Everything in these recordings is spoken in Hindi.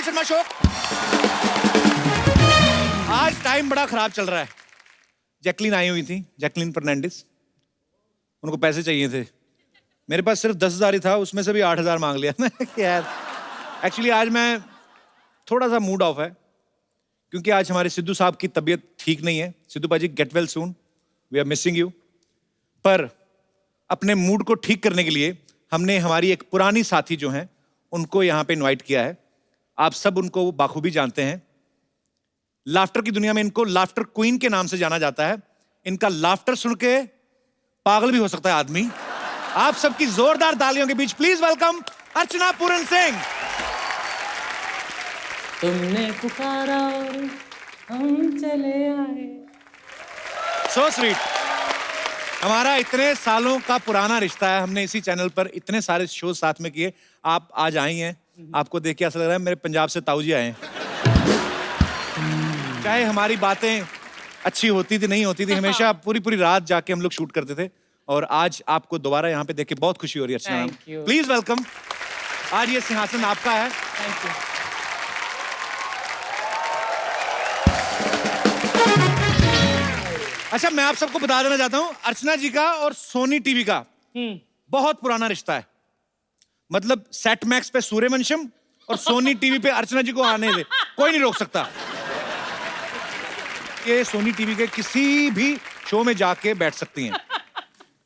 कपिल शर्मा शो। आज टाइम बड़ा खराब चल रहा है। जैकलीन आई हुई थी, जैकलीन फर्नांडिस। उनको पैसे चाहिए थे। मेरे पास सिर्फ 10,000 ही था, उसमें से भी 8,000 मांग लिया मैं। यार एक्चुअली आज मैं थोड़ा सा मूड ऑफ है क्योंकि आज हमारे सिद्धू साहब की तबीयत ठीक नहीं है। Sidhu paaji, get well soon, we are missing you. पर अपने मूड को ठीक करने के लिए हमने हमारी एक पुरानी साथी जो हैं उनको यहाँ पे इनवाइट किया है। आप सब उनको बाखूबी जानते हैं। लाफ्टर की दुनिया में इनको लाफ्टर क्वीन के नाम से जाना जाता है। इनका लाफ्टर सुन के पागल भी हो सकता है आदमी। आप सबकी जोरदार तालियों के बीच प्लीज वेलकम अर्चना पूरन सिंह। तुमने पुकारा और हम चले आए। So sweet. हमारा इतने सालों का पुराना रिश्ता है। हमने इसी चैनल पर इतने सारे शो साथ में किए। आप आज आई हैं, आपको देख के ऐसा लग रहा है मेरे पंजाब से ताऊ जी आए हैं। चाहे हमारी बातें अच्छी होती थी नहीं होती थी, हमेशा पूरी पूरी रात जाके हम लोग शूट करते थे। और आज आपको दोबारा यहाँ पे देख के बहुत खुशी हो रही है अर्चना। Please welcome. आज ये सिंहासन आपका है। Thank you. अच्छा, मैं आप सबको बता देना चाहता हूँ, अर्चना जी का और सोनी टीवी का बहुत पुराना रिश्ता है। मतलब सेट मैक्स पे सूर्यवंशम और सोनी टीवी पे अर्चना जी को आने दे, कोई नहीं रोक सकता। ये सोनी टीवी के किसी भी शो में जाके बैठ सकती हैं।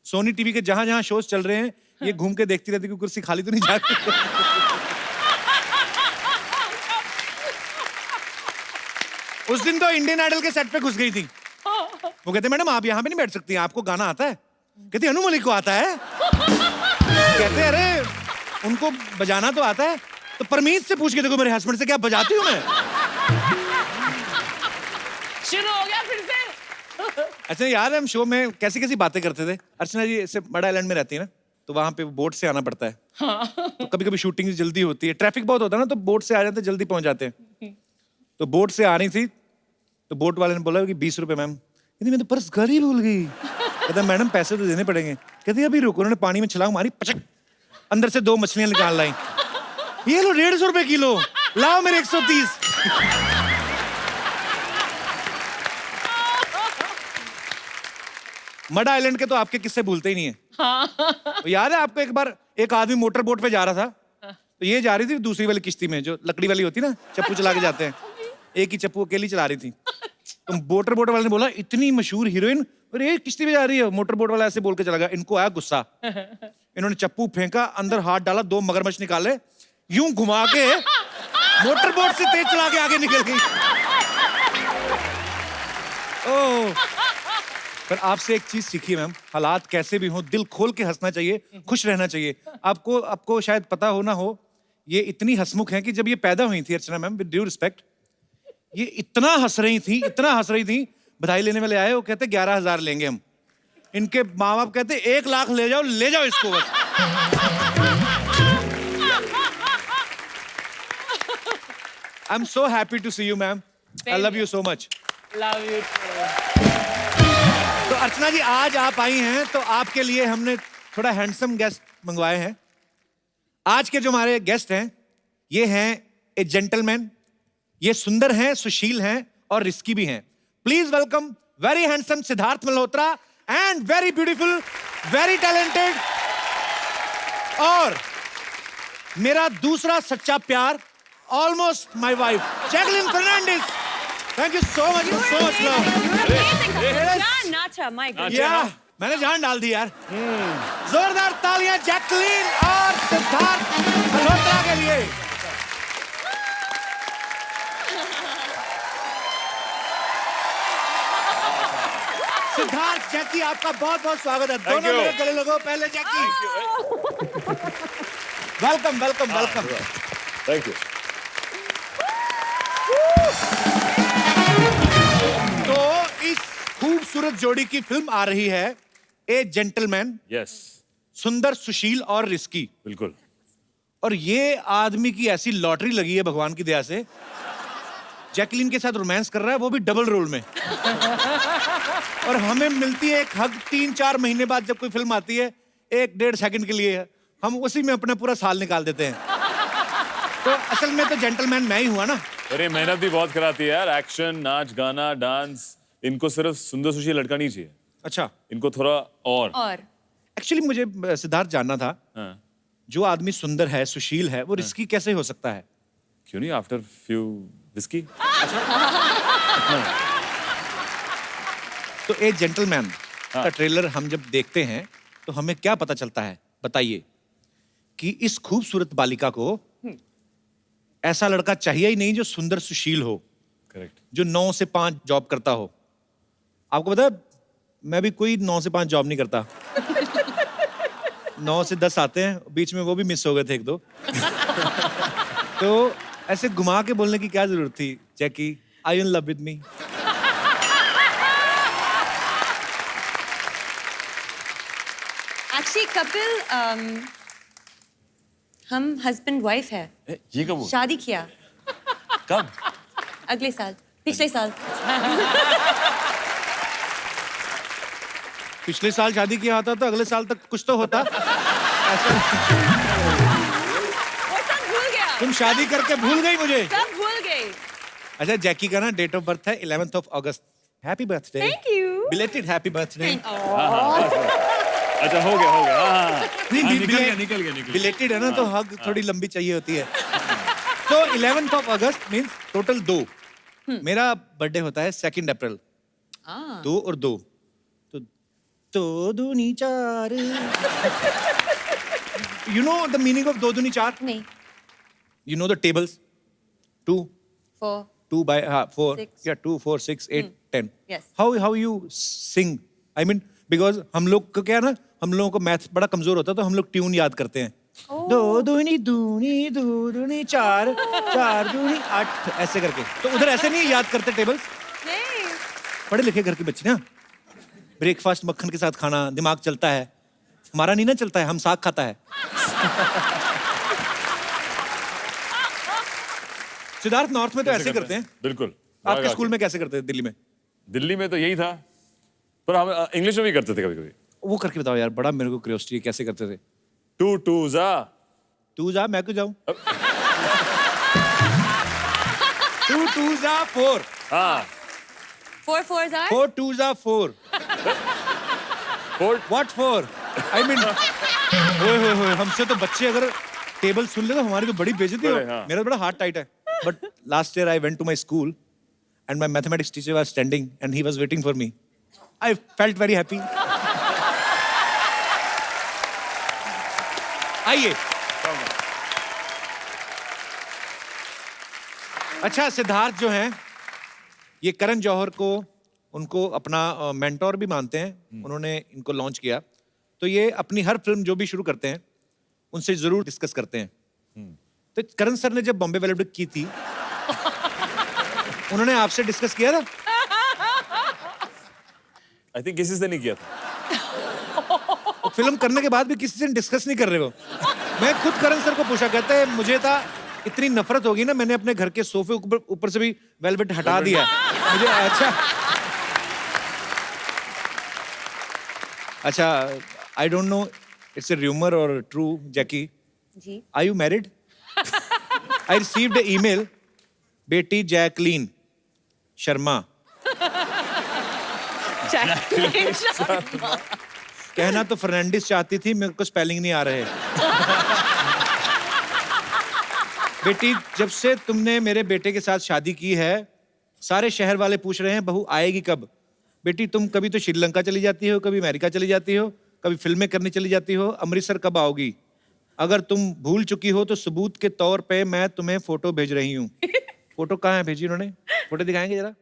सोनी टीवी के जहां जहां शोज चल रहे हैं ये घूम के देखती रहती कि कुर्सी खाली तो नहीं जाती। उस दिन तो इंडियन आइडल के सेट पे घुस गई थी। वो कहते मैडम आप यहाँ पे नहीं बैठ सकती हैं, आपको गाना आता है? कहती अनु मलिक को आता है। कहते अरे उनको बजाना तो आता है, तो परमीत से पूछ के देखो मेरे हस्बैंड से, क्या बजाती हूँ मैं? शुरू हो गया फिर से। अच्छा यार, हम शो में कैसी कैसी बातें करते थे। अर्चना जी ऐसे बड़ा आइलैंड में रहती है ना, तो वहां पे बोट से आना पड़ता है। तो कभी कभी शूटिंग जल्दी होती है, ट्रैफिक बहुत होता है ना, तो बोट से आ जाते, जल्दी पहुंच जाते हैं। तो बोट से आ रही थी, तो बोट वाले ने बोला कि 20 रुपए मैम। कहती मैं तो पर्स घर ही भूल गई। कहता मैडम पैसे तो देने पड़ेंगे। कहती अभी रुको। उन्होंने पानी में छलांग मारी, पचक, अंदर से 2 मछलियां निकाल लाई। ये लो 150 रुपए किलो, लाओ मेरे 130। मड आइलैंड के तो आपके किस्से भूलते ही नहीं है। तो याद है आपको, एक बार एक आदमी मोटर बोट पे जा रहा था, तो ये जा रही थी दूसरी वाली किश्ती में जो लकड़ी वाली होती ना, चप्पू चला के जाते हैं। एक ही चप्पू अकेली चला रही थी। तो मोटर बोट वाले ने बोला इतनी मशहूर हीरोइन और ये किश्ती में जा रही है। मोटर बोट वाला ऐसे बोल के चला गया। इनको आया गुस्सा, इन्होंने चप्पू फेंका, अंदर हाथ डाला, 2 मगरमच्छ निकाले, यूं घुमा के मोटर बोट से तेज चला के आगे निकल गई। ओह, पर आपसे एक चीज सीखी मैम, हालात कैसे भी हो दिल खोल के हंसना चाहिए, खुश रहना चाहिए। आपको शायद पता हो ना हो, ये इतनी हंसमुख हैं कि जब ये पैदा हुई थी अर्चना मैम, विद ड्यू रिस्पेक्ट, ये इतना हंस रही थी। बधाई लेने वाले आए, वो कहते 11,000 लेंगे हम। इनके माँ बाप कहते 1 लाख ले जाओ इसको बस। I am so happy to see you ma'am. I love you so much. Love you. तो अर्चना जी आज आप आई हैं, तो आपके लिए हमने थोड़ा हैंडसम गेस्ट मंगवाए हैं। आज के जो हमारे गेस्ट हैं, ये हैं ए जेंटलमैन। ये सुंदर हैं, सुशील हैं और रिस्की भी हैं। Please welcome very handsome Siddharth Malhotra and very beautiful, very talented, और मेरा दूसरा सच्चा प्यार, almost my wife, Jacqueline Fernandez. Thank you so much, so much love. नाचा, माय गॉड। या मैंने जान डाल दी यार। जोरदार तालियां जैकलीन और सिद्धार्थ मल्होत्रा के लिए। सिद्धार्थ, जैकी, आपका बहुत बहुत स्वागत है। दोनों मेरे गले लगो। पहले Jackie. Welcome welcome welcome. Thank you. तो इस खूबसूरत जोड़ी की फिल्म आ रही है, ए जेंटलमैन। यस। सुंदर, सुशील और रिस्की। बिल्कुल। और ये आदमी की ऐसी लॉटरी लगी है भगवान की दया से, जैकलीन के साथ रोमांस कर रहा है, वो भी डबल रोल में। और हमें मिलती है एक हग 3-4 महीने बाद, जब कोई फिल्म आती है 1-1.5 सेकंड के लिए, हम उसी में अपना पूरा साल निकाल देते हैं। तो असल में तो जेंटलमैन मैं ही हुआ ना। अरे मेहनत भी बहुत कराती है यार, एक्शन, नाच गाना, डांस, इनको सिर्फ सुंदर सुशील लड़का नहीं चाहिए, अच्छा, इनको थोड़ा और। एक्चुअली मुझे सिद्धार्थ जानना था, हाँ। जो आदमी सुंदर है, सुशील है, वो रिस्की कैसे हो सकता है? क्यों नहीं, आफ्टर फ्यू विस्की। तो ए जेंटलमैन का ट्रेलर हम जब देखते हैं तो हमें क्या पता चलता है, बताइए? कि इस खूबसूरत बालिका को ऐसा लड़का चाहिए ही नहीं जो सुंदर सुशील हो, करेक्ट। जो 9 से 5 जॉब करता हो। आपको पता है, मैं भी कोई 9 से 5 जॉब नहीं करता। 9 से 10 आते हैं, बीच में वो भी मिस हो गए थे 1-2। तो ऐसे घुमा के बोलने की क्या जरूरत थी? Jackie, are you in love with me? Actually Kapil, हम हस्बैंड वाइफ है, ये कब हुआ? शादी किया कब? अगले साल, पिछले साल। पिछले साल शादी किया होता तो अगले साल तक कुछ तो होता। ऐसा वो सब भूल गया, तुम शादी करके भूल गई मुझे। सब भूल गए। अच्छा, जैकी का ना डेट ऑफ बर्थ है 11th of August। Happy birthday. Thank you. Belated happy birthday. अच्छा, हो गया हो गया। हाँ, नहीं, निकल गया। बिलेटेड है ना, तो हग थोड़ी लंबी चाहिए होती है। तो 11th of August means total 2। मेरा बर्थडे होता है 2 अप्रैल। 2 और 2 तो 2 दूनी 4। You know the meaning of 2 दूनी 4? नहीं, you know the tables? 2 4, 2 by 4, 6. yeah, 2 4 6 8 10. Yes. How you sing? I mean, because हम लोग को क्या है ना, हम लोगों को मैथ बड़ा कमजोर होता है, तो हम लोग ट्यून याद करते हैं। 2 दूनी दूनी 2 दूनी 4 4 दूनी 8 ऐसे करके। तो उधर ऐसे नहीं याद करते टेबल्स? नहीं। पढ़े लिखे घर के बच्चे ना, ब्रेकफास्ट मक्खन के साथ खाना, दिमाग चलता है। हमारा नहीं ना चलता है, हम साग खाता है। सिद्धार्थ, नॉर्थ में तो ऐसे करते हैं। बिल्कुल। आपके स्कूल में कैसे करते हैं दिल्ली में? दिल्ली में तो यही था, पर हम इंग्लिश में भी करते थे कभी कभी। वो करके बताओ यार, बड़ा मेरे को क्यूरियोसिटी है, कैसे करते थे? 2 2 जा। तू जा, मैं क्यों जाऊं? 2 2 जा 4। हाँ, 4 4s are? 4 2 जा 4। 4 What 4? I mean, होए, हमसे तो बच्चे अगर टेबल सुन ले तो हमारी तो बड़ी बेइज्जती हो। हाँ। मेरा बड़ा हार्ट टाइट है। But last year I went to my school and my mathematics teacher was standing and he was waiting for me. I felt very happy. आइए। अच्छा, सिद्धार्थ जो हैं, ये करण जौहर को उनको अपना मेंटोर भी मानते हैं। उन्होंने इनको लॉन्च किया, तो ये अपनी हर फिल्म जो भी शुरू करते हैं उनसे जरूर डिस्कस करते हैं। तो करण सर ने जब बॉम्बे वेलवेट की थी, उन्होंने आपसे डिस्कस किया था? आई थिंक किसी से नहीं किया था। और फिल्म करने के बाद भी किसी से डिस्कस नहीं कर रहे हो? मैं खुद करण सर को पूछा, कहते हैं मुझे था इतनी नफरत होगी ना, मैंने अपने घर के सोफे ऊपर से भी वेलवेट हटा दिया मुझे। अच्छा, I don't know it's a rumour और true, Jackie, ji. Are you married? I received a email, बेटी जैकलीन शर्मा, कहना तो फर्नांडिस चाहती थी, मेरे को स्पेलिंग नहीं आ रहे। बेटी, जब से तुमने मेरे बेटे के साथ शादी की है, सारे शहर वाले पूछ रहे हैं बहू आएगी कब। बेटी, तुम कभी तो श्रीलंका चली जाती हो, कभी अमेरिका चली जाती हो, कभी फिल्में करने चली जाती हो, अमृतसर कब आओगी? अगर तुम भूल चुकी हो तो सबूत के तौर पे मैं तुम्हें फोटो भेज रही हूँ। फोटो कहाँ है भेजी उन्होंने? फोटो दिखाएंगे जरा?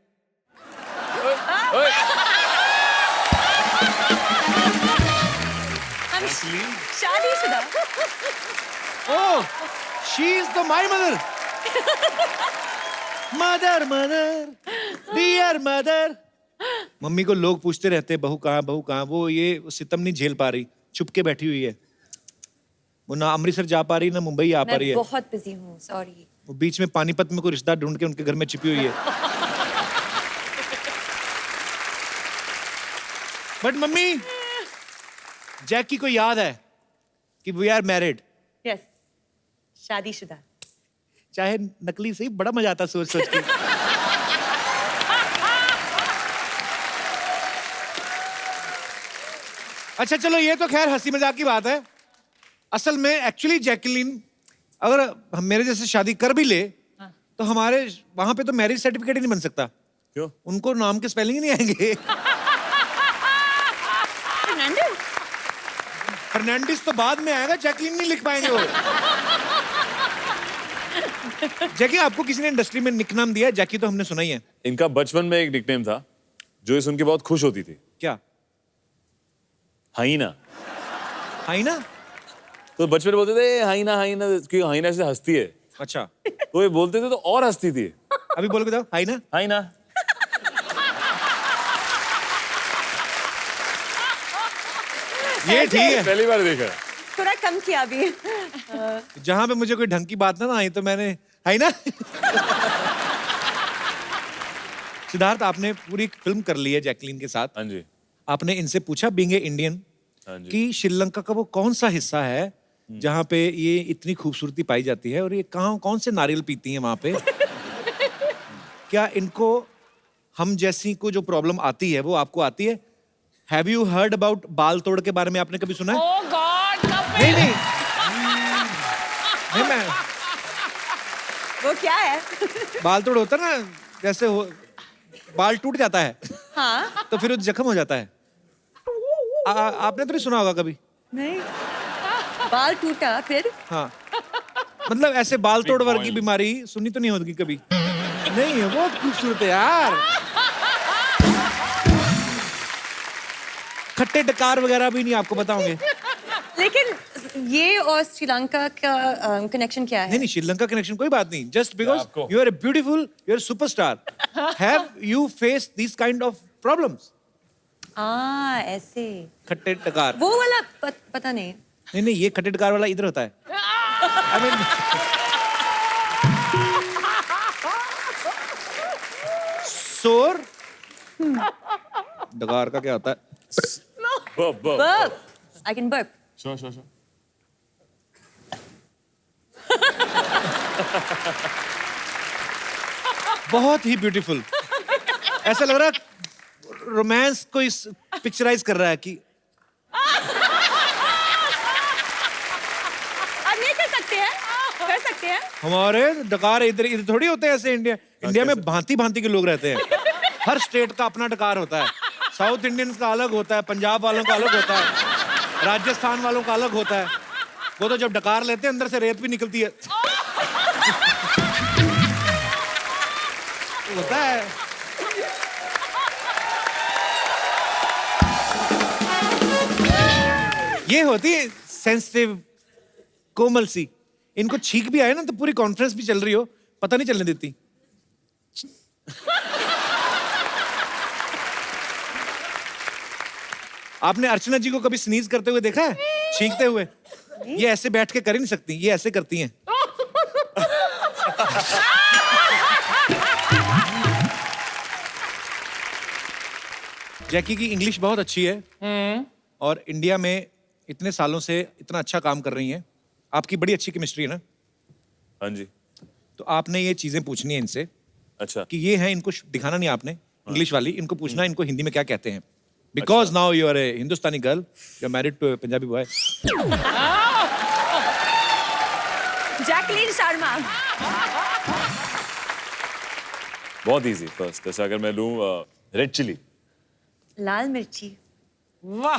हम शादीशुदा। Oh, she is the my mother. Mother mother, dear mother. Mummy को लोग पूछते रहते हैं बहू कहाँ, बहू कहाँ। वो ये सितम नहीं झेल पा रही, छुप के बैठी हुई है। वो ना अमृतसर जा पा रही, ना मुंबई आ पा रही मैं है। बहुत बिजी हूँ, सॉरी। वो बीच में पानीपत में कोई रिश्ता ढूंढ के उनके घर में छिपी हुई है। बट मम्मी, जैकी को याद है कि वी आर मैरिड। यस, शादीशुदा। चाहे नकली सही, बड़ा मजा आता सोच सोच के। अच्छा चलो, ये तो खैर हंसी मजाक की बात है। असल में एक्चुअली जैकलीन अगर हम मेरे जैसे शादी कर भी ले तो हमारे वहां पे तो मैरिज सर्टिफिकेट ही नहीं बन सकता। क्यों? उनको नाम के स्पेलिंग ही नहीं आएंगे। Fernandez? फर्नांडिस तो बाद में आएगा, जैकलीन नहीं लिख पाएंगे वो। जैकी, आपको किसी ने इंडस्ट्री में निकनाम दिया है? जैकी तो हमने सुना ही है। इनका बचपन में एक निकनेम था जो ये सुन के बहुत खुश होती थी। क्या? हाइना। हाइना? तो बचपन में बोलते थे हाइना हाइना, क्योंकि हाइना से हंसती है। अच्छा, तो ये बोलते थे तो और हंसती थी। अभी बोल के बताओ, हाइना। हाइना। ये ठीक है। पहली बार देखा। थोड़ा कम किया अभी। जहां पे मुझे कोई ढंग की बात ना आई तो मैंने हाइना। सिद्धार्थ, आपने पूरी फिल्म कर ली है जैकलीन के साथ। हाँ जी। आपने इनसे पूछा बीइंग ए इंडियन हाँ जी। कि श्रीलंका का वो कौन सा हिस्सा है जहां पे ये इतनी खूबसूरती पाई जाती है और ये कहाँ कौन से नारियल पीती हैं वहां पे? क्या इनको हम जैसी को जो प्रॉब्लम आती है वो आपको आती है? हैव यू हर्ड अबाउट बाल तोड़ के बारे में आपने कभी सुना है? Oh God, नहीं नहीं नहीं, मैं वो क्या है? बाल तोड़ होता है ना, जैसे हो बाल टूट जाता है हाँ? तो फिर वो जख्म हो जाता है। आपने तो नहीं सुना होगा कभी? नहीं। बाल टूटा फिर? हाँ, मतलब ऐसे बाल तोड़ वर्गी बीमारी सुनी तो नहीं होगी कभी? नहीं है, बहुत खूबसूरत है यार। खट्टे डकार वगैरह भी नहीं आपको बताओगे। लेकिन ये और श्रीलंका का कनेक्शन क्या है? नहीं नहीं, श्रीलंका कनेक्शन कोई बात नहीं। जस्ट बिकॉज आपको? You are a beautiful, you are superstar, have you face this kind of problems? ऐसे। खट्टे डकार? वो वाला पता नहीं। नहीं नहीं, ये खट्टे डकार वाला इधर होता है। I mean, सोर डकार का क्या होता है? Burp. I can burp. Sure. बहुत ही ब्यूटीफुल। ऐसा लग रहा है रोमांस को इस पिक्चराइज कर रहा है कि अब नहीं कर सकते हैं? कर सकते हैं? हमारे डकार इधर इधर थोड़ी होते हैं ऐसे। इंडिया में भांति भांति के लोग रहते हैं। हर स्टेट का अपना डकार होता है। साउथ इंडियंस का अलग होता है, पंजाब वालों का अलग होता है, राजस्थान वालों का अलग होता है। वो तो जब डकार लेते हैं अंदर से रेत भी निकलती है। होता है। ये होती है सेंसिटिव, कोमल सी। इनको छींक भी आए ना तो पूरी कॉन्फ्रेंस भी चल रही हो, पता नहीं चलने देती। आपने अर्चना जी को कभी स्नीज करते हुए देखा है? छींकते हुए? ये ऐसे बैठ के कर ही नहीं सकती, ये ऐसे करती हैं। जैकी की इंग्लिश बहुत अच्छी है और इंडिया में इतने सालों से इतना अच्छा काम कर रही हैं। आपकी बड़ी अच्छी केमिस्ट्री है ना? हाँ जी। तो आपने ये चीजें पूछनी है इनसे अच्छा। कि ये है, इनको दिखाना नहीं आपने इंग्लिश वाली, इनको पूछना है इनको हिंदी में क्या कहते हैं। Because now you are a Hindustani girl, you are married to a Punjabi boy. Jacqueline Sharma. बहुत इजी। फर्स्ट जैसे अगर मैं लूं रेड चिली। लाल मिर्ची। वाह।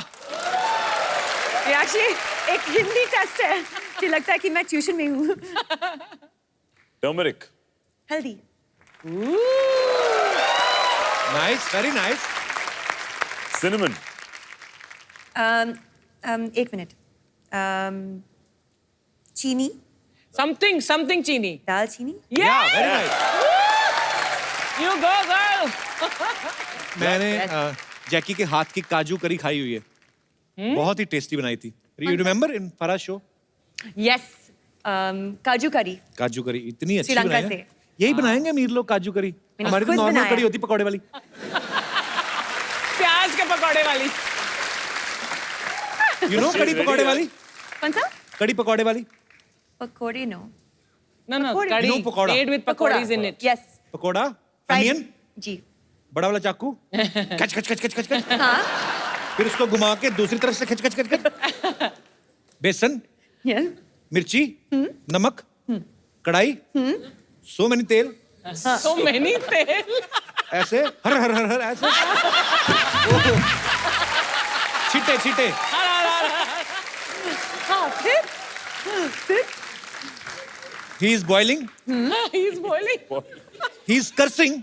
ये एक्चुअली एक हिंदी टेस्ट है कि लगता है कि मैं ट्यूशन में हूँ। टर्मरिक। हल्दी। Nice, very nice. सिनेमन। एक मिनट। चीनी। Something चीनी। दालचीनी। या very nice. You go girl. मैंने जैकी के हाथ की काजू करी खाई हुई है। बहुत ही टेस्टी बनाई थी। You remember in Faraz show? Yes. Kaju curry. काजू करी इतनी अच्छी श्रीलंका बनाई है। से। यही बनाएंगे अमीर लोग काजू करी। मैंने हमारी तो खुद नॉर्मल बनाया। कड़ी होती पकौड़े वाली। प्याज के पकौड़े वाली। यू नो कड़ी पकौड़े वाली? कौन सा? कड़ी पकौड़े वाली? पकोड़े no. No, Pakodi. curry. No, pakora. Made with pakoras in it. Yes. Pakoda, Fried. Onion, जी. बड़ा वाला चाकू, खच खच खच खच खच खच, हाँ. फिर उसको घुमा के दूसरी तरफ से खच खच खच खच, बेसन, Yes. मिर्ची, नमक, कढ़ाई, सो मैनी तेल, So many तेल. ऐसे हर हर हर हर ऐसे, ओहो, छीटे छीटे, हाँ फिर he is boiling, He's boiling. he is cursing,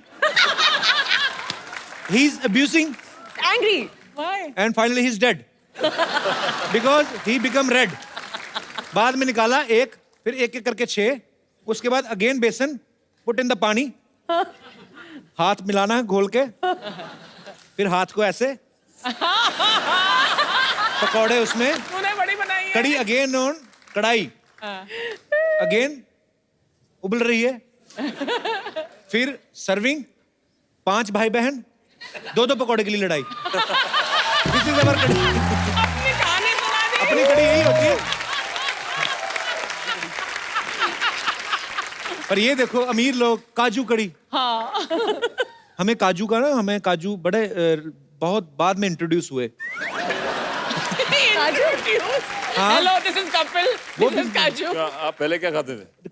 he is abusing, angry. Why? and finally he is dead because he become red. बाद में निकाला एक, फिर एक एक करके 6, उसके बाद अगेन बेसन, पुट इन द पानी, हाथ मिलाना है घोल के, फिर हाथ को ऐसे, पकौड़े उसमें, तूने बड़ी बनाई है. कड़ी अगेन ऑन कढ़ाई, अगेन उबल रही है, फिर सर्विंग, 5 भाई बहन, 2-2 पकौड़े के लिए लड़ाई. दिस इज अवर कड़ी. अपनी कहानी सुना दी. अपनी कड़ी यही होती है. पर ये देखो अमीर लोग काजू कड़ी. हाँ. हमें काजू का ना, हमें काजू बड़े बहुत बाद में इंट्रोड्यूस हुए. हाँ. Hello, this is Kapil. वो This is भी- Kaju. आप पहले क्या खाते थे?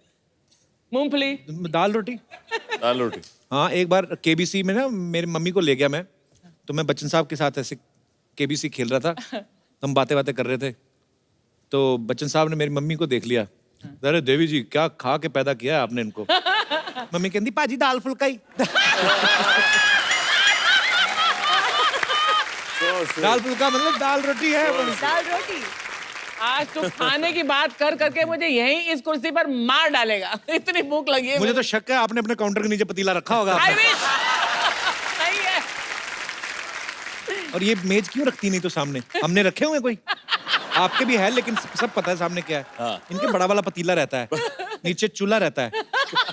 मूंगफली. दाल रोटी. दाल रोटी. हाँ, एक बार केबीसी में ना मेरी मम्मी को ले गया मैं, तो मैं बच्चन साहब के साथ ऐसे केबीसी खेल रहा था, तो हम बातें बातें कर रहे थे, तो बच्चन साहब ने मेरी मम्मी को देख लिया. अरे देवी जी क्या खा के पैदा किया है आपने इनको. मम्मी कहती पाजी दाल फुल्काई. दाल फुल्का मतलब दाल रोटी है. दाल रोटी. आज तू खाने की बात कर करके मुझे यहीं इस कुर्सी पर मार डालेगा. इतनी भूख लगी है. मुझे तो शक है आपने अपने काउंटर के नीचे पतीला रखा होगा. I wish. सही है. और ये मेज क्यों रखती नहीं तो सामने? हमने रखे हुए कोई? आपके भी है लेकिन सब पता है सामने क्या है. हाँ. इनके बड़ा वाला पतीला रहता है, नीचे चूल्हा रहता है,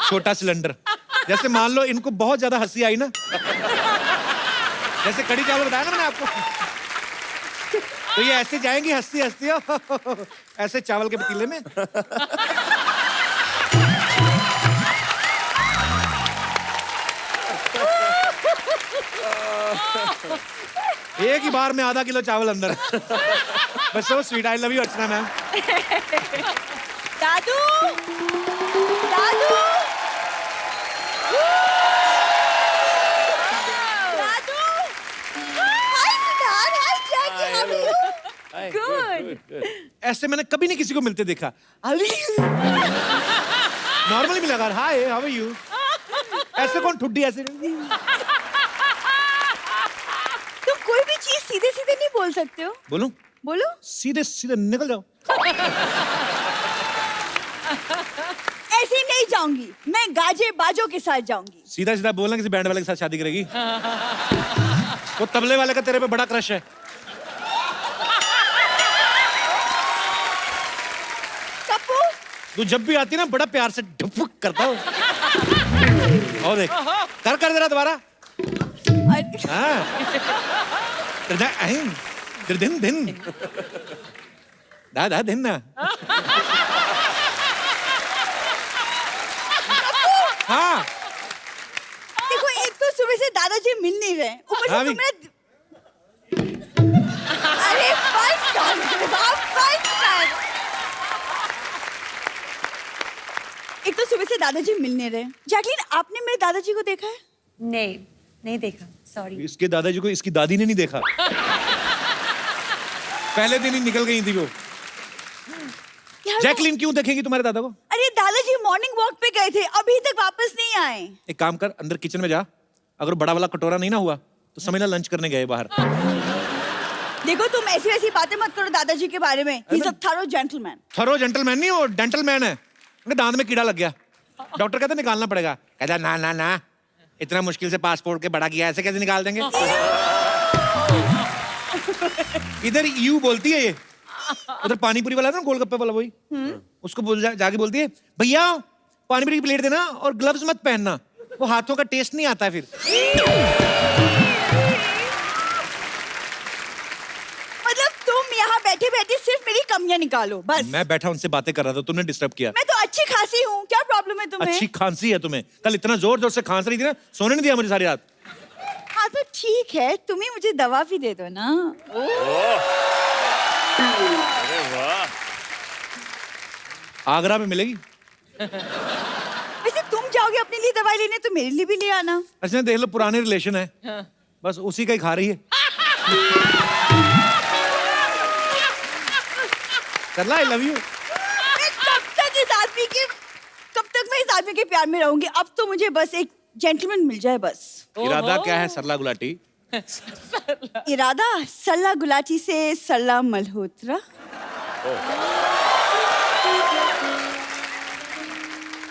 छोटा सिलेंडर. जैसे मान लो इनको बहुत ज्यादा हंसी आई ना, जैसे कड़ी चावल बताया ना मैंने आपको, तो ये ऐसे जाएंगी हंसती हंसती ऐसे चावल के पतीले में. एक ही बार में आधा किलो चावल अंदर. बस so sweet. I love you Archana ma'am. Dadu. Dadu. Dadu. Hi, Siddharth. Hi, Jackie. How are you? Good. ऐसे मैंने कभी नहीं किसी को मिलते देखा. नॉर्मली भी लगा हाय हाउ आर यू. ऐसे कौन ठुड्डी ऐसे. तुम कोई भी चीज सीधे सीधे नहीं बोल सकते हो. बोलूं बोलो. सीधे सीधे निकल जाओ. ऐसे ही नहीं जाऊंगी, मैं गाजे बाजों के साथ जाऊंगी. सीधा सीधा बोलना किसी बैंड वाले के साथ शादी करेगी. वो तबले वाले का तेरे पे बड़ा क्रश है. कप्पू. तू जब भी आती ना बड़ा प्यार से ढुक करता हो. और देख कर जरा दोबारा. हाँ. दिन दिन दा दिन ना. हाँ. देखो एक तो सुबह से दादाजी मिल नहीं रहे, ऊपर हाँ से भी। तुम मेरा. अरे बस कर, आप बस कर. एक तो सुबह से दादाजी मिल नहीं रहे. जैकलीन आपने मेरे दादाजी को देखा है? नहीं, नहीं देखा. Sorry. इसके दादाजी को इसकी दादी ने नहीं देखा. पहले दिन ही निकल गई थी वो. यार, जैकलीन क्यों देखेंगी तुम्हारे दादा को? अरे दादाजी मॉर्निंग वॉक पे गए थे, अभी तक वापस नहीं आए. एक काम कर अंदर किचन में जा. अगर बड़ा वाला कटोरा नहीं ना हुआ तो समझ ना लंच करने गए बाहर. देखो तुम ऐसी वैसी बातें मत करो दादाजी के बारे में. He is a thorough gentleman. Thorough gentleman नहीं, वो डेंटल मैन है. उनके दांत में कीड़ा लग गया. डॉक्टर कहता निकालना पड़ेगा. कहता ना ना ना, इतना मुश्किल से पासपोर्ट के बड़ा किया, ऐसे कैसे निकाल देंगे. इधर यू बोलती है ये. उधर पानी पूरी वाला है ना गोलगप्पे वाला, वही उसको जाके बोलती है भैया पानी पूरी की प्लेट देना और ग्लव्स मत पहनना, वो हाथों का टेस्ट नहीं आता है फिर. मतलब तुम यहाँ बैठे बैठे सिर्फ मेरी कमियां निकालो बस। मैं बैठा उनसे बातें कर रहा था, तुमने डिस्टर्ब किया। मैं तो अच्छी खासी हूँ, क्या प्रॉब्लम है तुम्हें? अच्छी खांसी है तुम्हें, कल इतना जोर जोर से खांस रही थी ना, सोने नहीं दिया मुझे सारी रात। हाँ तो ठीक है, तुम ही मुझे दवा भी दे दो ना। अरे वाह, आगरा में मिलेगी। वैसे तुम जाओगे अपने लिए दवाई लेने तो मेरे लिए भी ले आना। अच्छा देख लो, पुराने रिलेशन है, बस उसी का ही खा रही है। सरला आई लव यू। कब तक मैं इस आदमी के प्यार में रहूंगी? अब तो मुझे बस एक जेंटलमैन मिल जाए बस। इरादा क्या है सरला गुलाटी? इरादा सरला गुलाटी से सरला मल्होत्रा।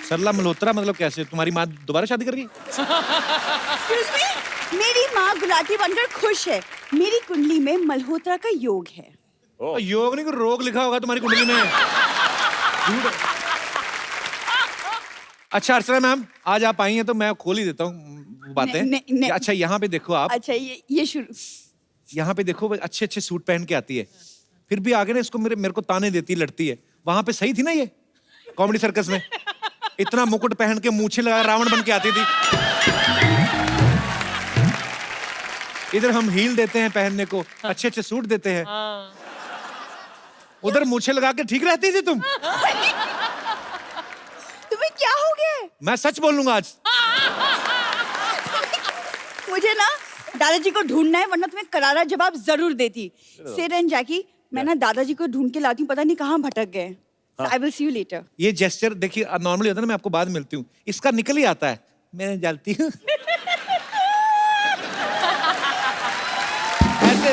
सरला मल्होत्रा मतलब कैसे? तुम्हारी माँ दोबारा शादी कर गई? Excuse me? मेरी माँ गुलाटी बनकर खुश है। मेरी कुंडली में मल्होत्रा का योग है। योग नहीं, कोई रोग लिखा होगा तुम्हारी कुंडली में। अच्छा अर्चना मैम, आज आप आई हैं तो मैं खोल ही देता हूँ बातें। नहीं। अच्छा यहाँ पे देखो आप, अच्छा ये शुरू। यहाँ पे देखो, अच्छे अच्छे सूट पहन के आती है, फिर भी आगे ना इसको मेरे को ताने देती लड़ती है। वहां पे सही थी ना ये कॉमेडी सर्कस में, इतना मुकुट पहन के मूछे लगा रावण बन के आती थी। इधर हम हील देते हैं पहनने को, अच्छे अच्छे सूट देते हैं, उधर मूछे लगा के ठीक रहती थी तुम। तुम्हें क्या हो गया? मैं सच बोलूंगा आज। मुझे ना दादाजी को ढूंढना है, वरना तुम्हें करारा जवाब जरूर देती। सिड एंड जैकी, मैं ना दादाजी को ढूंढ के लाती हूँ, पता नहीं कहाँ भटक गए। I will see you later. ये जेस्चर देखिए नॉर्मली होता है ना, मैं आपको बाद में मिलती हूँ, इसका निकल ही आता है, मैं जाती हूँ ऐसे।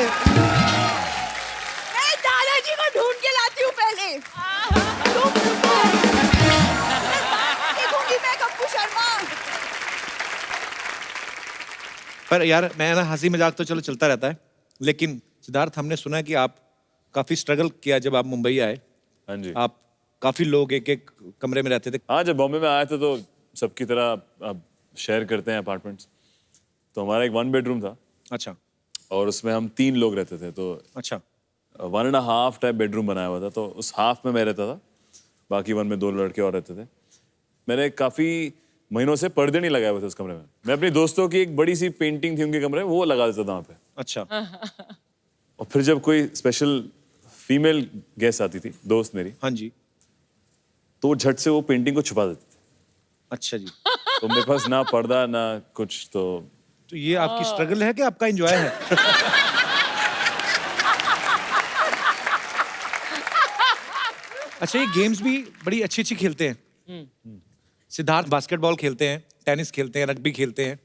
मैं दादाजी को ढूंढ के लाती हूँ पहले। तुम रुको। देखूंगी मैं कप्पू शर्मा। पर यार मैं ना, हंसी मजाक तो चलो चलता रहता है, लेकिन सिद्धार्थ हमने सुना है कि आप काफी स्ट्रगल किया जब आप मुंबई आए। हाँ जी। आप काफी लोग एक एक कमरे में रहते थे। हाँ, जब बॉम्बे में आए थे तो सबकी तरह अब शेयर करते हैं अपार्टमेंट्स, तो हमारा एक 1 बेडरूम था अच्छा और उसमें हम 3 लोग रहते थे, तो अच्छा 1.5 टाइप बेडरूम बनाया हुआ था, तो उस हाफ में मैं रहता था, बाकी 1 में 2 लड़के और रहते थे। मैंने काफी महीनों से पर्दे नहीं लगाए हुए थे उस कमरे में। मैं अपनी दोस्तों की एक बड़ी सी पेंटिंग थी उनके कमरे में, वो लगा देता था वहाँ पे। अच्छा। और फिर जब कोई स्पेशल फीमेल गेस्ट आती थी, दोस्त मेरी, हाँ जी। तो वो झट से वो पेंटिंग को छुपा देते थे। अच्छा जी। तो मेरे पास ना पर्दा ना कुछ, तो ये आपकी स्ट्रगल है कि आपका एंजॉय है? अच्छा, ये गेम्स भी बड़ी अच्छी अच्छी खेलते हैं। सिद्धार्थ बास्केटबॉल खेलते हैं, टेनिस खेलते हैं, रग्बी खेलते हैं।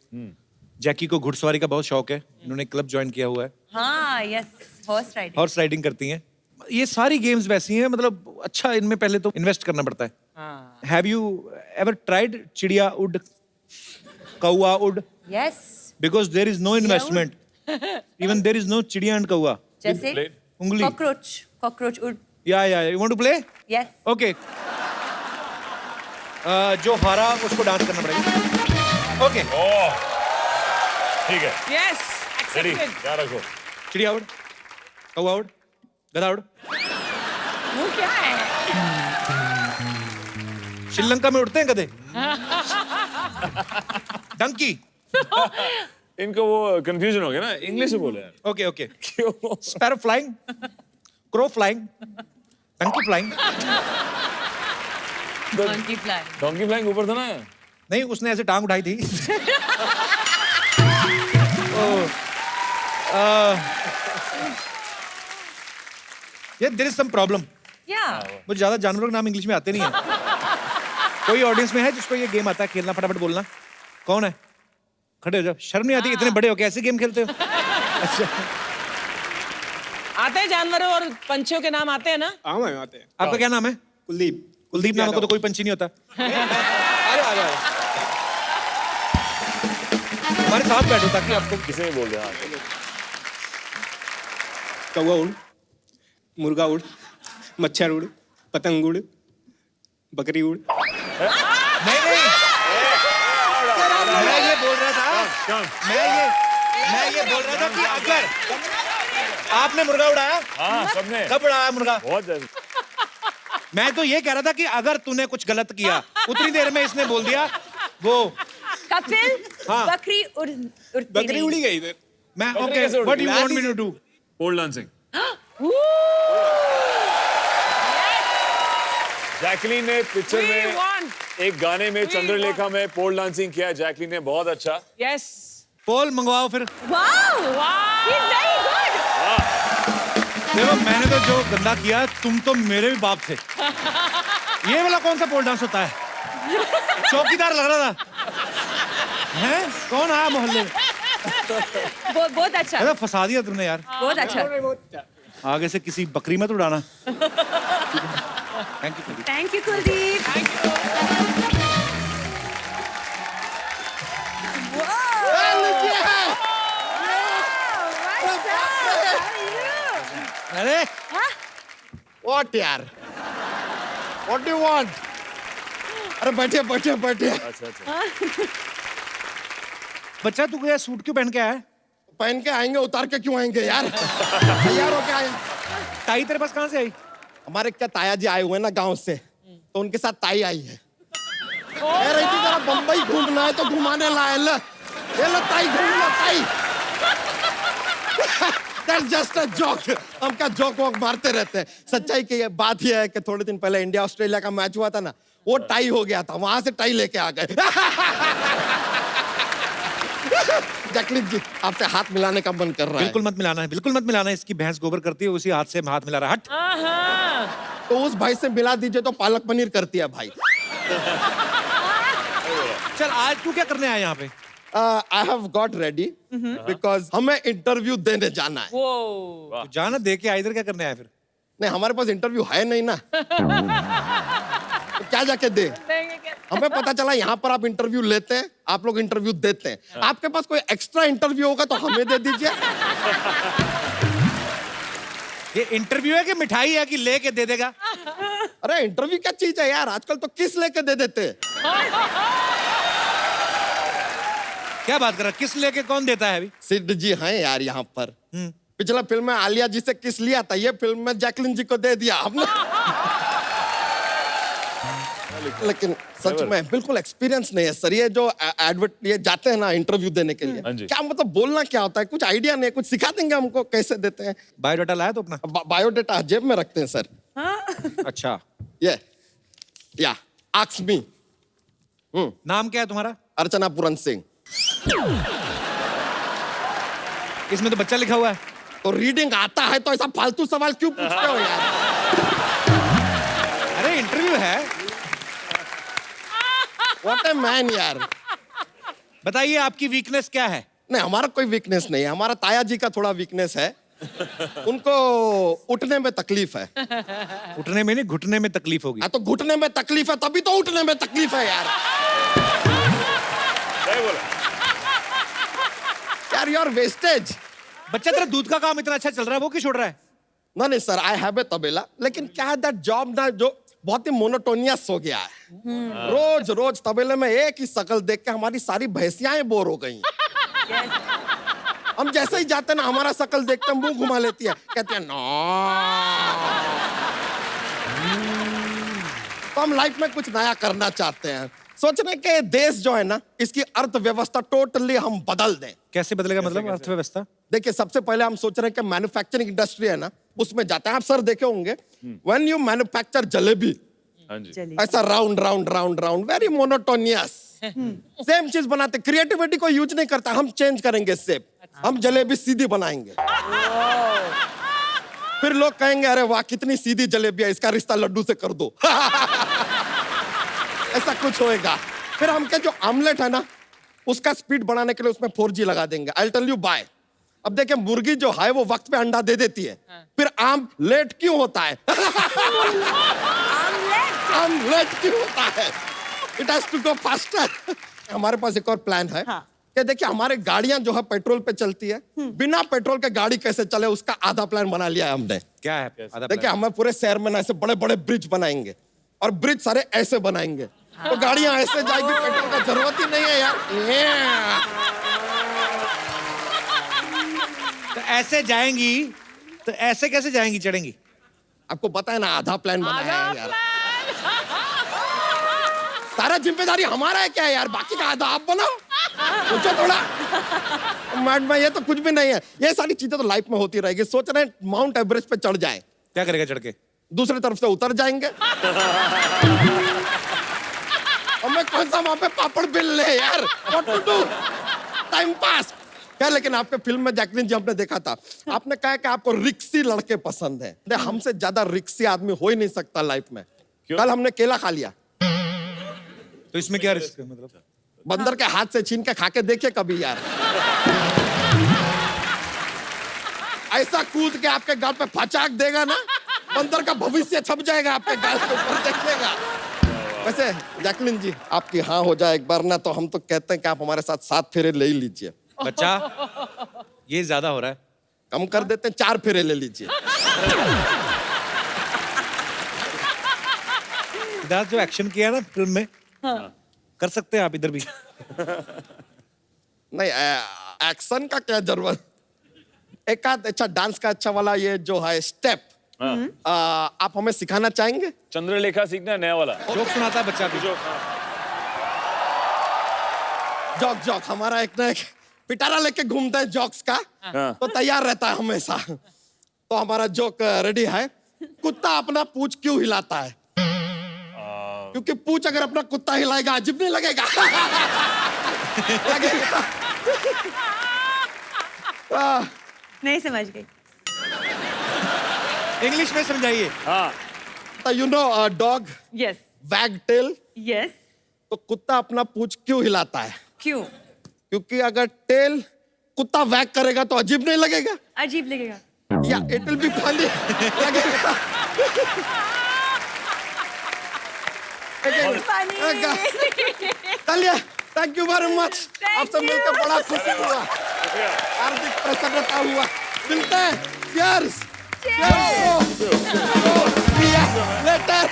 जैकी को घुड़सवारी का बहुत शौक है, इन्होंने क्लब ज्वाइन किया हुआ है। हाँ yes, horse riding. Horse riding करती हैं। ये सारी गेम्स वैसी हैं, मतलब अच्छा इनमें पहले तो इन्वेस्ट करना पड़ता है। हैव यू एवर ट्राइड चिड़िया उड, कौआ उड? Yes. Because there is no investment, even there is no चिड़िया एंड कौआ। जैसे उंगली। कॉकरोच उड। या you want to play? Yes. Okay. जो हारा उसको डांस करना पड़ेगा। ओके। ठीक है। Yes, ready, accepted. क्या रखो? चिड़िया उड़, कौआ उड़, गधा उड़। वो क्या है? श्रीलंका में उड़ते हैं गधे। डंकी। इनको वो कंफ्यूजन हो गया ना, इंग्लिश में बोले यार। Okay okay. क्यों? Sparrow flying, crow flying, donkey flying. Monkey fly. Donkey flying ऊपर था ना? नहीं, उसने ऐसे टांग उठाई थी। ये देयर इज सम प्रॉब्लम। या। मुझे ज्यादा जानवरों के नाम इंग्लिश में आते नहीं है। कोई ऑडियंस में है जिसको ये गेम आता है खेलना? फटाफट बोलना। कौन है? खड़े हो जाओ, शर्म नहीं आती? इतने बड़े हो कैसे गेम खेलते हो? अच्छा, आते हैं जानवरों और पंछियों के नाम आते हैं ना? आते हैं। आपका क्या नाम है? कुलदीप। कुलदीप नाम का तो कोई पंछी नहीं होता। आ जाओ। हमारे साथ बैठो ताकि आपको। किसे नहीं बोल रहे? हाँ, कौवा उड़, मुर्गा उड़, मच्छर उड़, पतंग उड़, बकरी उड़। नहीं नहीं, मैं ये बोल रहा था, मैं ये बोल रहा था कि अगर आपने मुर्गा उड़ाया, हाँ, सबने। कब उड़ाया मुर्गा? बहुत ज्यादा। मैं तो ये कह रहा था कि अगर तूने कुछ गलत किया उतनी देर में इसने बोल दिया वो कपिल हाँ। बकरी उड़ती बकरी नहीं। उड़ी गई इधर। मैं बकरी ओके कैसे उड़ व्हाट गई? You want me to do pole dancing. Jacqueline ने पिक्चर We में want. एक गाने में We चंद्रलेखा में पोल डांसिंग किया। जैकलीन ने बहुत अच्छा। यस पोल मंगवाओ फिर वाओ he's very good। देखो मैंने तो जो गंदा किया तुम तो मेरे भी बाप थे। ये वाला कौन सा पोल डांस होता है? चौकीदार लग रहा था। हैं? कौन आया मोहल्ले में? बहुत अच्छा अरे फंसा दिया तुमने यार। बहुत अच्छा। आगे से किसी बकरी मत उड़ाना। Thank you. Thank you Kuldeep. अरे What यार? What do you want? अरे बैठिए बैठिए बैठिए। अच्छा अच्छा। बच्चा तू क्या सूट क्यों पहन के आया है? पहन के आएंगे उतार के क्यों आएंगे यार? तैयार होके आए। टाई तेरे पास कहाँ से आई? हमारे क्या ताया जी आए हुए हैं ना गांव से, तो उनके साथ ताई आई है। कह रही थी जरा बम्बई घूमना है तो घुमाने लाए। ले लो ताई, घूम लो ताई। That's just a joke। हम क्या जोक वोक मारते रहते हैं। सच्चाई की बात यह है कि थोड़े दिन पहले इंडिया ऑस्ट्रेलिया का मैच हुआ था ना, वो टाई हो गया था, वहां से टाई लेके आ गए। जैकलीन जी आपसे हाथ मिलाने का मन कर रहा है। बिल्कुल मत मिलाना है, बिल्कुल मत मिलाना है। इसकी भैंस गोबर करती है, उसी हाथ से हाथ मिला रहा है। हट। तो उस भाई से मिला दीजिए तो पालक पनीर करती है भाई। चल आज तू क्या करने आया यहाँ पे? I have got ready because हमें इंटरव्यू देने जाना है। वो तू जाना दे के इधर क्या करने आया फिर? नहीं हमारे पास इंटरव्यू है नहीं ना। तो क्या जाके दे? हमें पता चला यहाँ पर आप इंटरव्यू लेते हैं, आप लोग इंटरव्यू देते हैं। आपके पास कोई एक्स्ट्रा इंटरव्यू होगा तो हमें दे दीजिए। ये इंटरव्यू है कि मिठाई है कि लेके दे देगा? अरे इंटरव्यू क्या चीज है यार, आजकल तो किस लेके दे देते हैं। क्या बात कर रहा है? किस लेके कौन देता है अभी? सिद्ध जी हैं यार यहाँ पर। पिछला फिल्म में आलिया जी से किस लिया था, ये फिल्म में जैकलीन जी को दे दिया हमने। लेकिन सच में बिल्कुल एक्सपीरियंस नहीं है सर। ये जो एडवर्ट ये जाते हैं ना इंटरव्यू देने के लिए, हाँ जी। क्या मतलब बोलना क्या होता है, कुछ आइडिया नहीं, कुछ सिखा देंगे हमको कैसे देते हैं। बायोडाटा लाया तो अपना? बायोडेटा जेब में रखते हैं सर। अच्छा, ये या आस्क मी। नाम क्या है तुम्हारा? अर्चना पूरन सिंह। इसमें तो बच्चा लिखा हुआ है। तो रीडिंग आता है तो ऐसा फालतू सवाल क्यों पूछते हो यार? अरे इंटरव्यू है। व्हाट ए मैन यार। बताइए आपकी वीकनेस क्या है? नहीं हमारा कोई वीकनेस नहीं है, हमारा ताया जी का थोड़ा वीकनेस है। उनको उठने में तकलीफ है। उठने में नहीं, घुटने में तकलीफ होगी। तो घुटने में तकलीफ है तभी तो उठने में तकलीफ है यार। सही बोला। यार यू आर वेस्टेज। बच्चा तेरा दूध का काम इतना अच्छा चल रहा है, वो क्यों छोड़ रहा है? नहीं सर आई हैव ए तबेला, लेकिन क्या है दैट जॉब ना जो बहुत ही मोनोटोनियस हो गया है। रोज रोज तबेले में एक ही शक्ल देख के हमारी सारी भैंसियां बोर हो गई। हम जैसे ही जाते ना हमारा शक्ल देखते मुंह घुमा लेती है, कहती है नो। तो हम लाइफ में कुछ नया करना चाहते हैं, सोच रहे कि देश जो है ना इसकी अर्थव्यवस्था टोटली हम बदल दें। कैसे बदलेगा मतलब अर्थव्यवस्था? देखिए सबसे पहले हम सोच रहे हैं कि मैन्युफैक्चरिंग इंडस्ट्री है ना उसमें जाते हैं। आप सर देखे होंगे व्हेन यू मैन्युफैक्चर जलेबी, हाँ जी। ऐसा round round round round very monotonous same चीज बनाते। क्रिएटिविटी को यूज नहीं करता, हम चेंज करेंगे शेप। हम जलेबी सीधी बनाएंगे। फिर लोग कहेंगे अरे वाह कितनी सीधी जलेबी है, इसका रिश्ता लड्डू से कर दो। ऐसा कुछ होएगा। फिर हम क्या जो आमलेट है ना उसका स्पीड बढ़ाने के लिए उसमें 4G लगा देंगे। I tell you bye. अब देखिए मुर्गी जो है वो वक्त पे अंडा दे देती है, फिर आम लेट क्यों होता है? आम लेट क्यों होता है? It has to go faster. हमारे पास एक और प्लान है कि देखिए हमारे गाड़ियां जो है पेट्रोल पे चलती है, बिना पेट्रोल के गाड़ी कैसे चले उसका आधा प्लान बना लिया है हमने। क्या है आधा देखिए प्लान? हमें पूरे शहर में ना ऐसे बड़े बड़े ब्रिज बनाएंगे और ब्रिज सारे ऐसे बनाएंगे, तो गाड़ियां ऐसे जाएगी, पेट्रोल का जरूरत ही नहीं है यार। तो ऐसे जाएंगी तो ऐसे कैसे जाएंगी, चढ़ेंगी? आपको पता है ना, आधा प्लान बनाया है यार। सारा जिम्मेदारी हमारा है क्या है यार, बाकी का आधा आप बनाओ। सोचो थोड़ा। मैडम ये तो कुछ भी नहीं है, ये सारी चीजें तो लाइफ में होती रहेगी। सोच रहे हैं माउंट एवरेस्ट पे चढ़ जाए, क्या करेगा चढ़ के? दूसरी तरफ से उतर जाएंगे। और मैं कौन सा वहां पे पापड़ बेल ले यार, what to do, time pass क्या। लेकिन आपके फिल्म में जैकलीन जी हमने देखा था, आपने कहा कि आपको रिक्सी लड़के पसंद है। हमसे ज्यादा रिक्सी आदमी हो ही नहीं सकता लाइफ में। कल हमने केला खा लिया, तो इसमें क्या रिस्क है मतलब? बंदर के हाथ से छीन के खा के देखिए कभी यार। ऐसा कूद के आपके गाल पे फचाक देगा ना, बंदर का भविष्य छप जाएगा आपके गाल के ऊपर, देखिएगा। वैसे जैकलीन जी आपकी हाँ हो जाए एक बार ना, तो हम तो कहते हैं कि आप हमारे साथ 7 फेरे ले ही लीजिए। बच्चा ये ज्यादा हो रहा है। कम कर देते हैं, 4 फेरे ले लीजिए। सिद्धार्थ जो एक्शन किया ना फिल्म में, कर सकते हैं आप इधर भी। नहीं एक्शन का क्या जरूरत, एक आध अच्छा डांस का अच्छा वाला ये जो है स्टेप आप हमें सिखाना चाहेंगे? चंद्रलेखा सीखना है नया वाला। जोक सुनाता है बच्चा भी। जॉक जॉक हमारा एक ना एक पिटारा लेके घूमता है जॉक्स का, तो तैयार रहता है हमेशा। तो हमारा जोक रेडी है। कुत्ता अपना पूंछ क्यों हिलाता है? क्योंकि पूंछ अगर अपना कुत्ता हिलाएगा अजीब नहीं लगेगा। लगेगा। नहीं समझ गई। इंग्लिश में समझाइए। हाँ, तो यू नो डॉग यस वैग टेल, यस। तो कुत्ता अपना पूंछ क्यों हिलाता है? क्यों? क्योंकि अगर टेल कुत्ता वैग करेगा तो अजीब नहीं लगेगा, अजीब लगेगा। या इट विल बी फनी लगेगा। चलिए, थैंक यू वेरी मच। आपसे मिलकर बड़ा खुशी हुआ, हार्दिक प्रसन्नता हुआ। मिलते हैं, cheers, लेटर।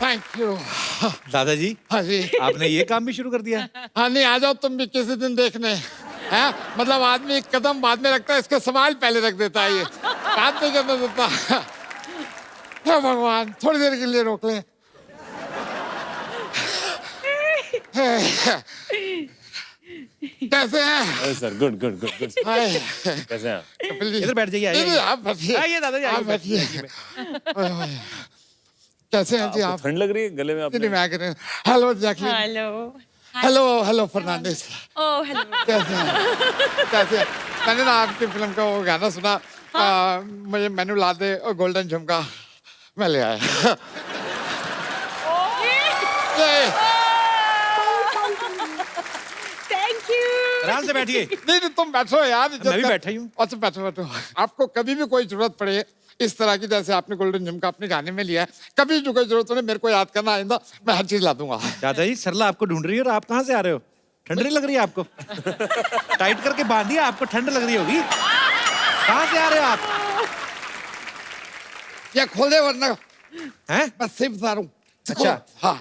Thank you. दादाजी हाँ जी, आपने ये काम भी शुरू कर दिया। हाँ नहीं, आ जाओ तुम भी किसी दिन देखने। है मतलब आदमी एक कदम बाद में रखता है, इसके सवाल पहले रख देता है, ये बात नहीं करने देता। हे भगवान, थोड़ी देर के लिए रोक ले। कैसे हैं? Sir good good good good. Hi, कैसे हैं आप? कपिल जी। इधर बैठ जाइए, नहीं, आइए। नहीं, आप बैठिए। आइए दादाजी, आइए, आप बैठिए। ओए, ओए। कैसे हैं जी आपको आप? ठंड लग रही है गले में नहीं, आपने? नहीं, मैं कह रहा हूँ। Hello Jacqueline. Hello. Hello hello Fernandez. Oh hello. कैसे हैं? कैसे हैं? मैंने ना आपकी फिल्म का वो गाना सुना, मुझे मेनू ला दे और गोल्डन झुमका, मैं ले आया। Thank you. आराम से बैठिए। नहीं नहीं, तुम बैठो यार। मैं भी बैठा ही हूँ। अच्छा बैठो बैठो। आपको कभी भी कोई जरूरत पड़े इस तरह की, जैसे आपने गोल्डन झुमका अपने गाने में लिया है, कभी जो कोई जरूरत हो मेरे को याद करना, आइंदा मैं हर चीज ला दूंगा। दादाजी सरला आपको ढूंढ रही है, और आप कहाँ से आ रहे हो? ठंड नहीं लग रही है आपको? टाइट करके बांधिए, आपको ठंड लग रही होगी। कहाँ से आ रहे हो आप? ये खोल दे वरना हैं? मैं सिर्फ बता रहा हूँ। अच्छा। हाँ,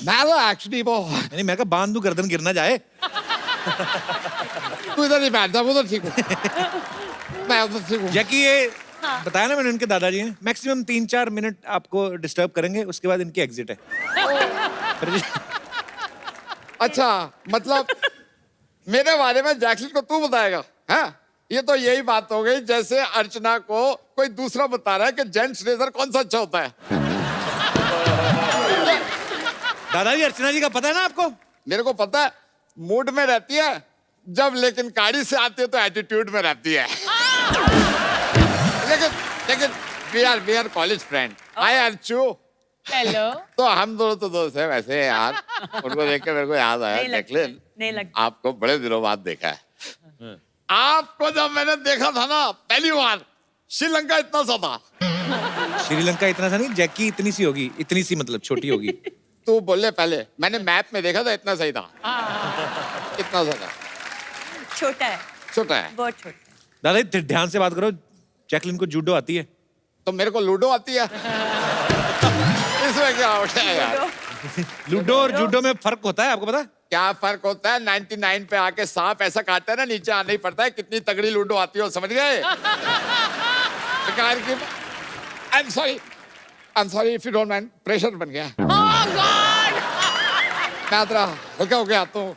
मैं तो एक्चुअली वो, नहीं, मैं कहा बांध दूं, गर्दन गिर ना जाए। तू इधर नहीं बैठ जा, उधर ठीक हूँ। मैं उधर ठीक हूँ। जैकी ये बताया ना मैंने, इनके दादाजी हैं, मैक्सिमम 3-4 मिनट आपको डिस्टर्ब करेंगे, उसके बाद इनकी एग्जिट है। अच्छा, मतलब मेरे बारे में जैकलीन को तू बताएगा? हाँ, ये तो यही बात हो गई जैसे अर्चना को कोई दूसरा बता रहा है कि जेंट्स रेजर कौन सा अच्छा होता है। दादाजी अर्चना जी का पता है ना आपको? मेरे को पता है, मूड में रहती है जब, लेकिन गाड़ी से आती है तो एटीट्यूड में रहती है। लेकिन we are college friend. Hi Archu. Hello. तो हम दोनों तो दोस्त हैं वैसे यार। उनको देख के मेरे को याद आया, जैकलीन नहीं लगता। आपको बड़े दिनों बाद देखा है। आपको जब मैंने देखा था ना पहली बार, श्रीलंका इतना सा था। श्रीलंका इतना सा नहीं, जैकी इतनी सी होगी, इतनी सी मतलब छोटी होगी। तू बोले पहले, मैंने मैप में देखा था, इतना सही था। इतना सा था। छोटा है, छोटा है। बहुत छोटा। दादाजी ध्यान से बात करो, जैकलीन को जूडो आती है। तो मेरे को लूडो आती है। इसमें क्या होता है यार? लूडो और जूडो में फर्क होता है, आपको पता है? क्या फर्क होता है 99 पे आके सांप ऐसा काटता है ना, नीचे आना ही पड़ता है। कितनी तगड़ी लूडो आती हो, समझ गए? बेकार की I'm sorry if you don't mind, pressure बन गया। मैं तेरा हल्का हो गया तो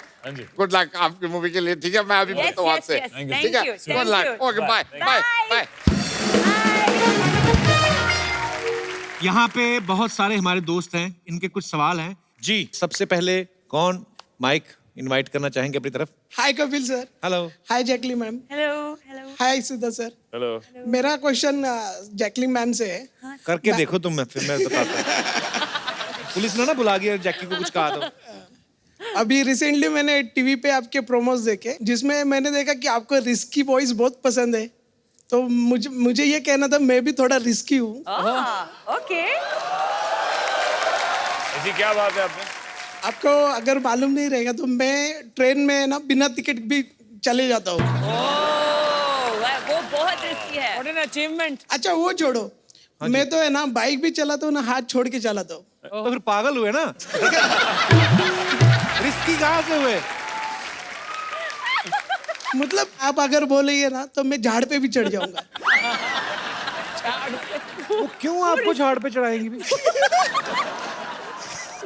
गुड लक आपकी मूवी के लिए, ठीक है? मैं अभी मिलता हूँ आपसे, ठीक है? Good luck, okay, bye bye bye. यहाँ पे बहुत सारे हमारे दोस्त हैं, इनके कुछ सवाल हैं। जी, सबसे पहले कौन माइक इनवाइट करना चाहेंगे अपनी तरफ? Hi Kapil sir. Hello. Hi जैकली ma'am. Hello hello. Hi Sudha sir. Hello. मेरा क्वेश्चन जैकली मैम से है। करके देखो तुम, मैं फिर मैं बताता हूँ। पुलिस ने ना बुला गया जैकी को कुछ कहा तो। अभी रिसेंटली मैंने टीवी पे आपके प्रोमोस देखे, जिसमें मैंने देखा कि आपको रिस्की वॉइस बहुत पसंद है। तो मुझे ये कहना था, मैं भी थोड़ा रिस्की हूँ। ओके। ऐसी क्या बात है आपने? आपको अगर मालूम नहीं रहेगा तो मैं ट्रेन में ना बिना टिकट भी चले जाता हूँ। वो बहुत रिस्की है। What an achievement. अच्छा वो छोड़ो, मैं तो है ना बाइक भी चलाता हूँ ना, हाथ छोड़ के चलाता हूँ। तो फिर पागल हुए ना। रिस्की कहाँ से हुए? मतलब आप अगर बोलेंगे ना तो मैं झाड़ पे भी चढ़ जाऊंगा। वो क्यों आपको झाड़ पे चढ़ाएंगी भी?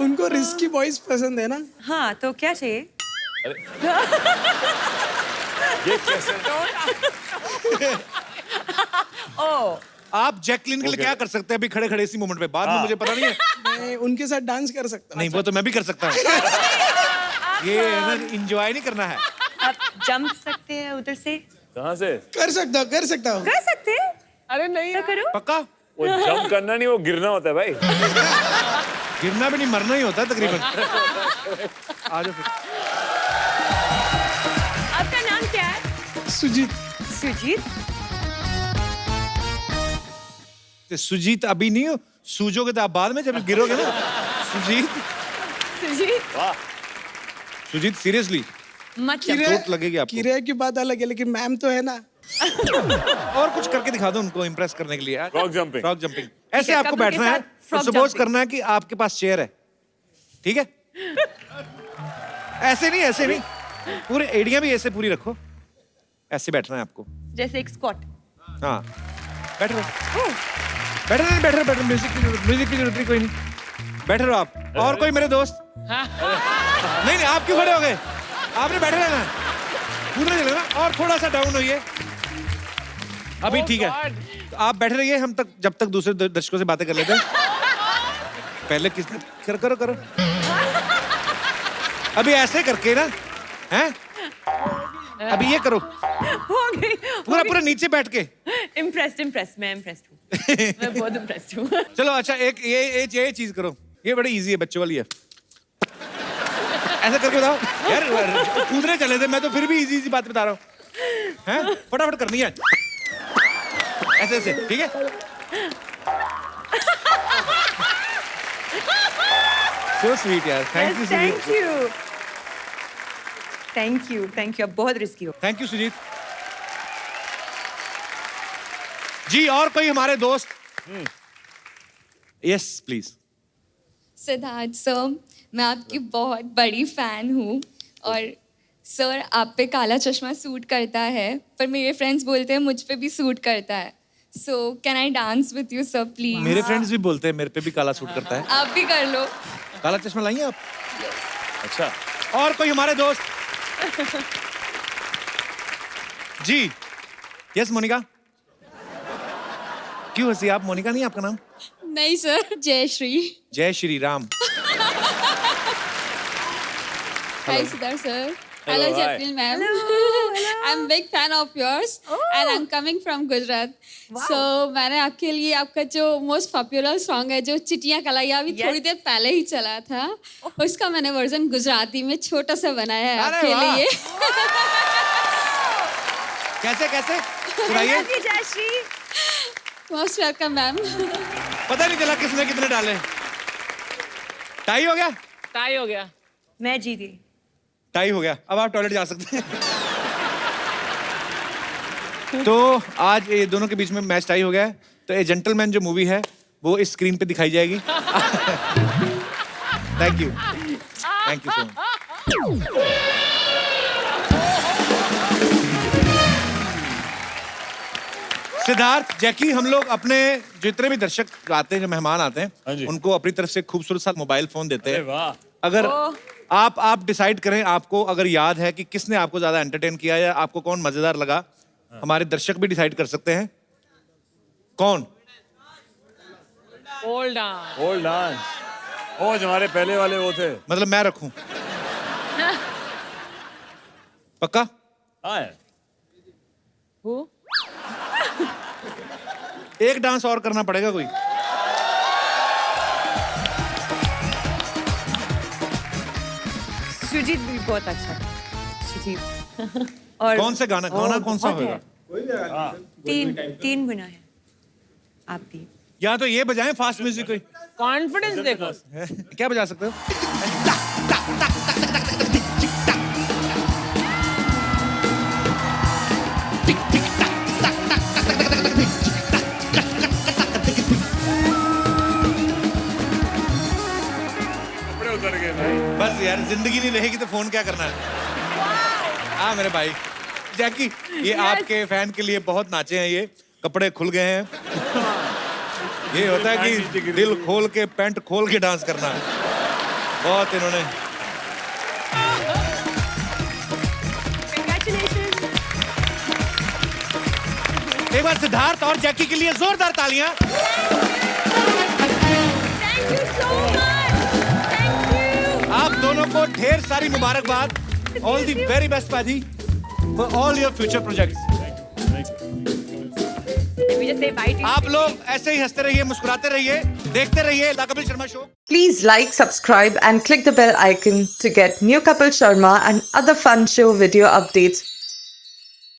उनको रिस्की वॉइस पसंद है ना। हाँ, तो क्या चाहिए? ये कैसे? ओ, आप जैकलिन के लिए क्या कर सकते हैं अभी खड़े खड़े इसी मोमेंट पे? बाद में मुझे पता नहीं है। मैं उनके साथ डांस कर सकता हूँ। नहीं, वो तो मैं भी कर सकता हूँ। ये एंजॉय नहीं करना है। आप जंप सकते हैं उधर से? कहाँ से? कर सकता हूँ, कर सकता हूँ। कर सकते हैं? अरे नहीं तो करो। पक्का? वो जंप करना नहीं, वो गिरना होता है भाई। गिरना भी नहीं, मरना ही होता है तकरीबन। आ जाओ फिर। आपका नाम क्या है? सुजीत। सुजीत। सुजीत अभी नहीं हो, सूजोगे तो आप बाद में जब गिरोगे ना। सुजीत। सुजीत। वाह। सुजीत सीरियसली मतलब चोट लगेगी आपको। किराए की बात अलग है, लेकिन मैम तो है ना। और कुछ करके दिखा दो उनको इम्प्रेस करने के लिए यार। Frog jumping. Frog jumping. ऐसे है, आपको कपड़ों के बैठना है साथ frog और सपोज jumping। करना है कि आपके पास चेयर है, ठीक है? ऐसे नहीं, ऐसे नहीं, पूरे एड़ियां भी ऐसे पूरी रखो। ऐसे बैठना है आपको। जैसे एक स्क्वाट। हाँ, बैठ रहो, बैठ रहो। म्यूजिक की जरूरत नहीं, कोई नहीं, बैठ रहो आप। और कोई मेरे दोस्त? नहीं, आप क्यों खड़े हो गए? आपने बैठे रहना है, कूदने चले ना। और थोड़ा सा डाउन होइए, अभी ठीक है। तो आप बैठे रहिए, हम तक जब तक दूसरे दर्शकों से बातें कर लेते हैं। पहले किसने करो। अभी ऐसे करके ना, हैं? अभी ये करो, हो गई। पूरा नीचे बैठ के। इम्प्रेस्ड। मैं इम्प्रेस्ड हूँ। मैं बहुत इम्प्रेस्ड हूँ। चलो अच्छा, एक ये चीज करो, ये बड़ी इजी है, बच्चों वाली है। ऐसा करके बताओ यार, कूदने चले थे, मैं तो फिर भी इजी बात बता रहा हूँ। हैं? फटाफट करनी है, ऐसे, ठीक है? So sweet यार, thank you Sujeet. Thank you. आप बहुत रिस्की हो। Thank you Sujeet ji. और कोई हमारे दोस्त? Yes please. सिद्धार्थ सर, मैं आपकी बहुत बड़ी फैन हूँ और सर आप पे काला चश्मा सूट करता है, पर मेरे फ्रेंड्स बोलते हैं मुझ पे भी सूट करता है। So can I dance with you sir please? मेरे फ्रेंड्स भी बोलते हैं मेरे पे भी काला सूट करता है। आप भी कर लो। काला चश्मा लाइए आप? अच्छा। और कोई हमारे दोस्त? जी। यस मोनिका। क्यों हंसी आप? मोनिका नहीं आपका नाम? नहीं सर, जयश्री। जय Shri Ram. Hi Siddharth sir. Hello, Hello hi. Jacqueline ma'am. I'm big fan of yours and I'm coming from Gujarat. So मैंने आपके लिए आपका जो most popular song है जो चिटियां कलाइयां अभी थोड़ी देर पहले ही चला था, उसका मैंने वर्जन गुजराती में छोटा सा बनाया है अरे आपके वाह। लिए। कैसे सुनाइए। जयश्री। Most welcome ma'am. पता नहीं चला किसने कितने डाले। टाई हो गया? टाई हो गया। मैं जीती। टाई हो गया, अब आप टॉयलेट जा सकते हैं। तो आज ये दोनों के बीच में मैच टाई हो गया है। तो ए जेंटलमैन जो मूवी है वो इस स्क्रीन पे दिखाई जाएगी। Thank you so much. Siddharth, Jackie, हम लोग अपने जितने भी दर्शक आते हैं, जो मेहमान आते हाँ हैं, जी। उनको अपनी तरफ से खूबसूरत सा मोबाइल फोन देते अरे हैं। वाह। अगर आप डिसाइड करें, आपको अगर याद है कि किसने आपको ज्यादा एंटरटेन किया या आपको कौन मजेदार लगा, हमारे दर्शक भी डिसाइड कर सकते हैं। कौन? Old dance. Old dance. ओ, जो हमारे पहले वाले वो थे। मतलब मैं रखूं? पक्का? हाँ यार। एक डांस और करना पड़ेगा कोई। सुजीत भी बहुत अच्छा है। सुजीत और कौन से गाना कौन सा बहुत होगा? है। तीन गुना है। आप भी या तो ये बजाएं फास्ट म्यूजिक कोई। कॉन्फिडेंस देखो। क्या बजा सकते हो? कपड़े उतर गए भाई। बस यार, जिंदगी नहीं रहेगी तो फोन क्या करना है। हाँ मेरे भाई जैकी, ये आपके फैन के लिए बहुत नाचे हैं, ये कपड़े खुल गए हैं। ये होता है कि दिल खोल के पैंट खोल के डांस करना है। बहुत इन्होंने। एक बार सिद्धार्थ और जैकी के लिए जोरदार तालियां। आप दोनों को ढेर सारी मुबारकबाद। ऑल द वेरी बेस्ट पाजी for all your future projects. आप लोग ऐसे ही हंसते रहिए, मुस्कुराते रहिए, देखते रहिए the Kapil Sharma show. Please like, subscribe and click the bell icon to get new Kapil Sharma and other fun show video updates